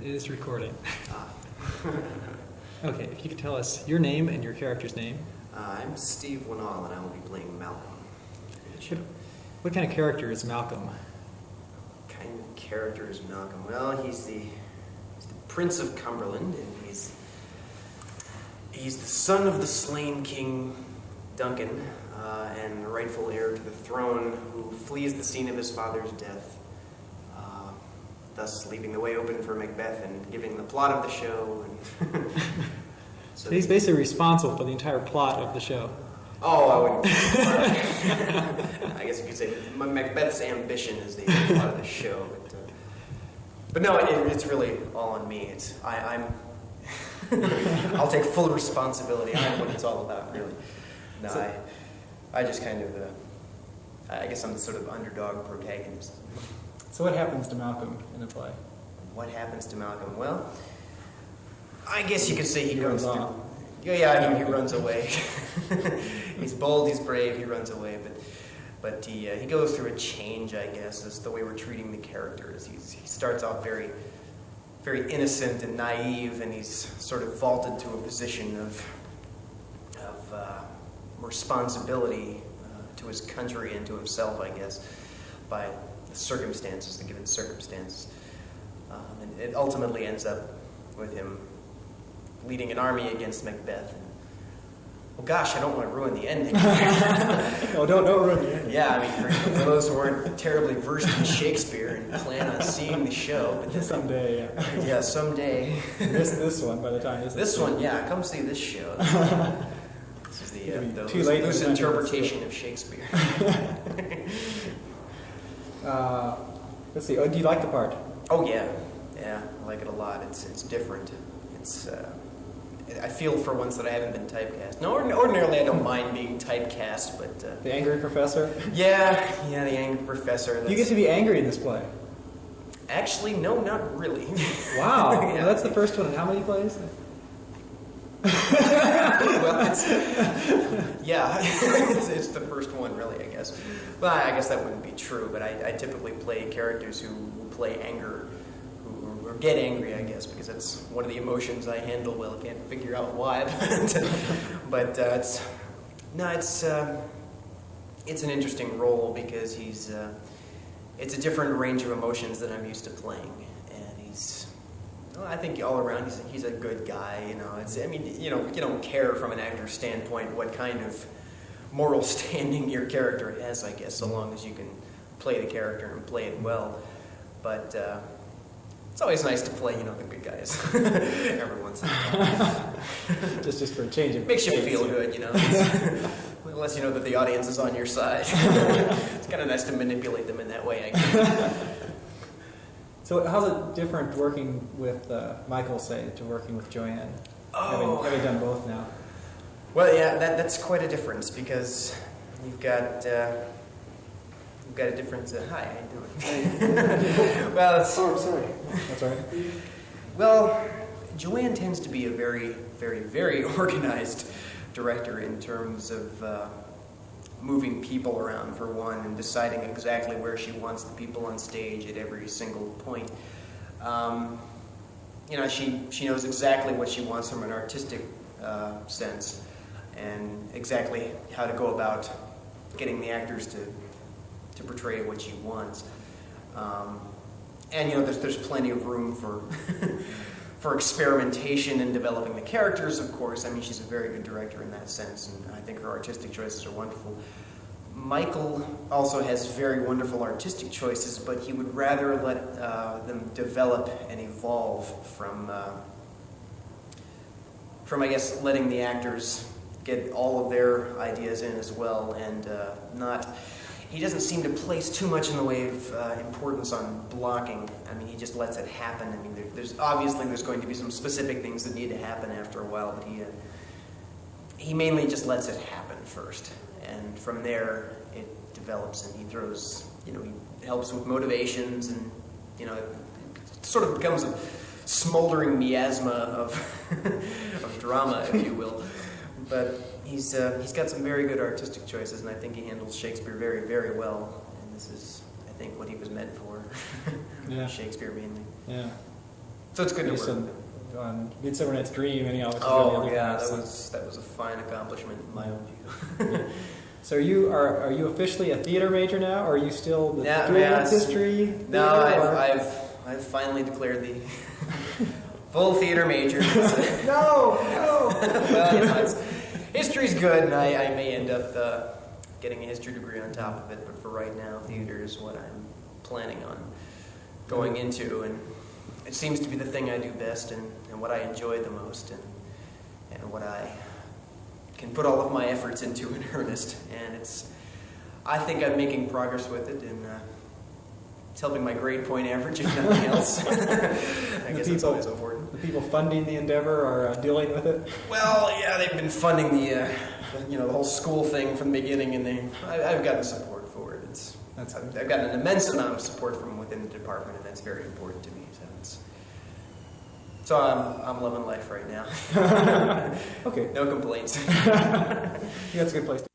It is recording. Ah. Okay, if you could tell us your name and your character's name. I'm Steve Wannall, and I will be playing Malcolm. What kind of character is Malcolm? What kind of character is Malcolm? Well, he's the Prince of Cumberland, and he's the son of the slain King Duncan, and the rightful heir to the throne, who flees the scene of his father's death, thus leaving the way open for Macbeth and giving the plot of the show. And so he's basically responsible for the entire plot of the show. Oh, I wouldn't. I guess you could say Macbeth's ambition is the plot of the show, but no, it's really all on me. I'll take full responsibility. I'm what it's all about, really. No, so, I just kind of, I guess I'm the sort of underdog protagonist. So what happens to Malcolm in the play? What happens to Malcolm? Well, I guess you could say he goes through. On. Yeah, he runs away. He's bold, he's brave, he runs away, but he goes through a change, I guess. That's the way we're treating the characters. He starts off very, very innocent and naive, and he's sort of vaulted to a position of responsibility to his country and to himself, I guess, by the circumstances, the given circumstances. And it ultimately ends up with him leading an army against Macbeth. And, well, gosh, I don't want to ruin the ending. Oh, don't ruin the ending. Yeah, I mean, for those who aren't terribly versed in Shakespeare and plan on seeing the show. But someday, yeah. Yeah, someday. This one, by the time this one, yeah, come see this show. This is the loose interpretation of Shakespeare. Let's see. Oh, do you like the part? Oh yeah, I like it a lot. It's different. I feel for once that I haven't been typecast. No, ordinarily I don't mind being typecast, but the angry professor. Yeah, the angry professor. You get to be angry in this play. Actually, no, not really. Wow, yeah. Well, that's the first one in how many plays? Well, it's the first one, really, I guess. Well, I guess that wouldn't be true, but I typically play characters who play anger, or get angry, I guess, because that's one of the emotions I handle well. I can't figure out why, but it's an interesting role because it's a different range of emotions than I'm used to playing, and I think all around he's a good guy. You don't care from an actor's standpoint what kind of moral standing your character has, I guess, so long as you can play the character and play it well. But it's always nice to play, the good guys every once in a while. just for a change. It makes you feel good, unless you know that the audience is on your side. It's kind of nice to manipulate them in that way, I guess. So how's it different working with Michael, say, to working with Joanne? Oh. Having done both now. Well, yeah, that's quite a difference because you've got a different. Hi, how you doing? Well, I'm sorry. That's all right. Well, Joanne tends to be a very, very, very organized director in terms of moving people around, for one, and deciding exactly where she wants the people on stage at every single point. She knows exactly what she wants from an artistic sense, and exactly how to go about getting the actors to portray what she wants. And there's plenty of room for for experimentation in developing the characters, of course. I mean, she's a very good director in that sense, and I think her artistic choices are wonderful. Michael also has very wonderful artistic choices, but he would rather let them develop and evolve from I guess, letting the actors get all of their ideas in as well, and he doesn't seem to place too much in the way of importance on blocking. I mean, he just lets it happen. I mean, there's going to be some specific things that need to happen after a while, but he mainly just lets it happen first, and from there it develops, and he throws, he helps with motivations, and it sort of becomes a smoldering miasma of drama, if you will. But he's got some very good artistic choices, and I think he handles Shakespeare very, very well. And this is, I think, what he was meant for. Yeah. Shakespeare mainly. Yeah. So it's good to work. On Midsummer Night's Dream, anyhow. Which is Oh really yeah, nice. that was a fine accomplishment in my own view. So are you officially a theater major now, or are you still the history? No, I've finally declared the full theater major. No. Well, history's good, and I may end up getting a history degree on top of it. But for right now, theater is what I'm planning on going into, and it seems to be the thing I do best, and what I enjoy the most, and what I can put all of my efforts into in earnest. And I think I'm making progress with it, and it's helping my grade point average, if nothing else. I guess that's always important. The people funding the endeavor are dealing with it. Well, yeah, they've been funding the whole school thing from the beginning, and I've gotten support for it. I've gotten an immense amount of support from within the department, and that's very important to me. So I'm loving life right now. Okay. No complaints. I think that's a good place to